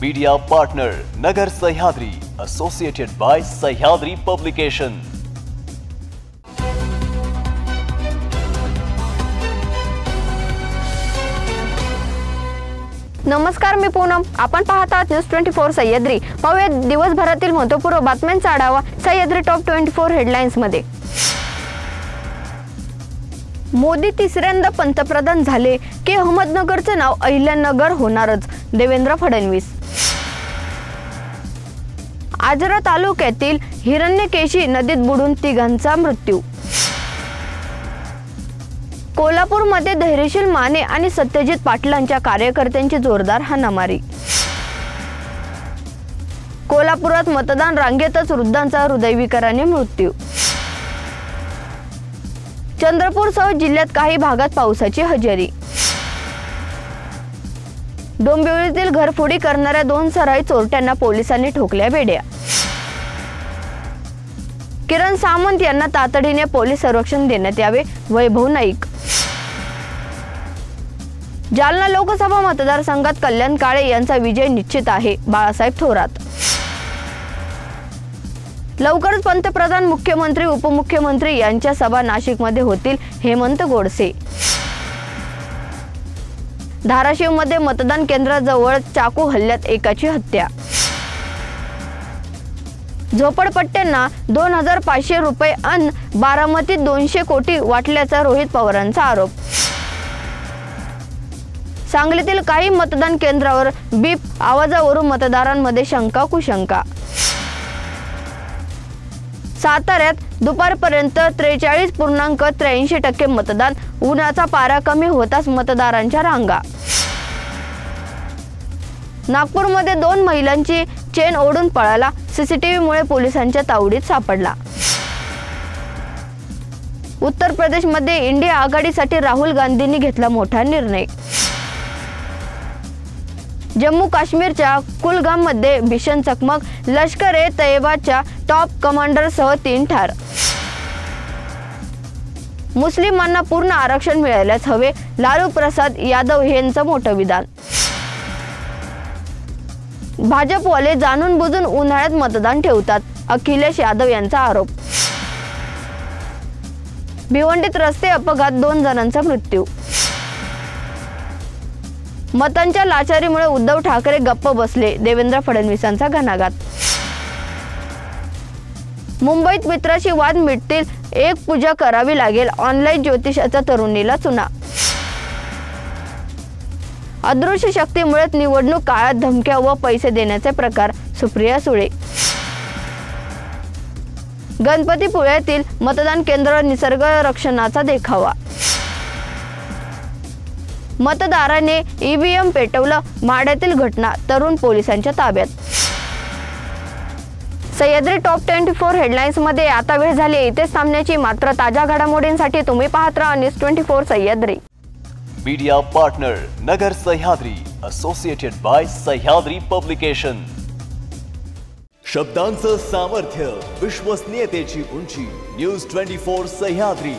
Media partner Nagar Sahyadri, associated by Sahyadri publication. नमस्कार, मी पूनम। आपण पाहत आहात न्यूज 24 सह्याद्री। पाहूया दिवसभरातील महत्त्वपूर्ण बातम्यांचा आढावा सह्याद्री टॉप 24 हेडलाईन्स मध्ये। मोदी तिसऱ्यांदा पंतप्रधान झाले की अहमदनगरचे नाव अहिल्यानगर होणारच, देवेंद्र फडणवीस। आजरा तालुक्यातील हिरण्यकेशी नदीत बुडून तिघांचा मृत्यू। कोल्हापूरमध्ये धैर्यशील माने आणि सत्यजित पाटलांच्या कार्यकर्त्यांची जोरदार हाणामारी। कोल्हापुरात मतदान रांगेतच वृद्धांचा हृदयविकाराने मृत्यू। चंद्रपूरसह जिल्ह्यात काही भागात पावसाची हजेरी। डोंबिवलीतील घरफोडी करणाऱ्या 2 सराई चोरट्यांना पोलिसांनी ठोकल्या बेड्या। किरण सामंत यांना तातडीने पोलीस संरक्षण देण्यात यावे, वैभव नाईक। जालना लोकसभा मतदारसंघात कल्याण काळे यांचा विजय निश्चित आहे, बाळासाहेब थोरात। लवकरच पंतप्रधान, मुख्यमंत्री, उपमुख्यमंत्री यांच्या सभा नाशिकमध्ये होतील, हेमंत गोडसे। धाराशिवमध्ये मतदान केंद्राजवळ चाकू हल्ल्यात एकाची हत्या। झोपडपट्ट्यांना 2500 रुपये अन् बारामतीत 200 कोटी वाटल्याचा रोहित पवारांचा आरोप। सांगलीतील काही मतदान केंद्रावर बीप आवाजावरून मतदारांमध्ये शंका कुशंका। साताऱ्यात दुपारपर्यंत 43.83% मतदान, उन्हाचा पारा कमी होताच मतदारांच्या रांगा। नागपूरमध्ये 2 महिलांची चेन ओढून पळाला, सीसीटीव्हीमुळे पोलिसांच्या तावडीत सापडला। उत्तर प्रदेशमध्ये इंडिया आघाडीसाठी राहुल गांधींनी घेतला मोठा निर्णय। जम्मू काश्मीरच्या कुलगाममध्ये भीषण चकमक, लष्कर-ए-तैयबाच्या टॉप कमांडरसह 3 ठार। मुस्लिमांना पूर्ण आरक्षण मिळायलाच हवे, लालू प्रसाद यादव यांचं मोठं विधान। भाजपवाले जाणून बुजून उन्हाळ्यात मतदान ठेवतात, अखिलेश यादव यांचा आरोप। भिवंडीत रस्ते अपघात, 2 जणांचा मृत्यू। मतांच्या लाचारीमुळे उद्धव ठाकरे गप्प बसले, देवेंद्र फडणवीसांचा घणाघात। मुंबईत मित्राशी वाद मिटतील, एक पूजा करावी लागेल, ऑनलाईन ज्योतिषाचा तरुणीला चुना। अदृश्य शक्तीमुळे निवडणूक काळात धमक्या व पैसे देण्याचे प्रकार, सुप्रिया सुळे। गणपतीपुळ्यातील मतदान केंद्रावर निसर्ग रक्षणाचा देखावा। मतदाराने ईव्हीएम पेटवलं, माढ्यातील घटना, तरुण पोलिसांच्या ताब्यात। सह्याद्री टॉप 24 हेडलाईन्स मध्ये आता वेळ झाली इथेच थांबण्याची, मात्र ताज्या घडामोडींसाठी तुम्ही पाहत राहा news 24 Sahyadri. Media partner Nagar Sahyadri, associated by Sahyadri publication. शब्दांचं सामर्थ्य, विश्वसनीयतेची उंची, न्यूज 24 सह्याद्री।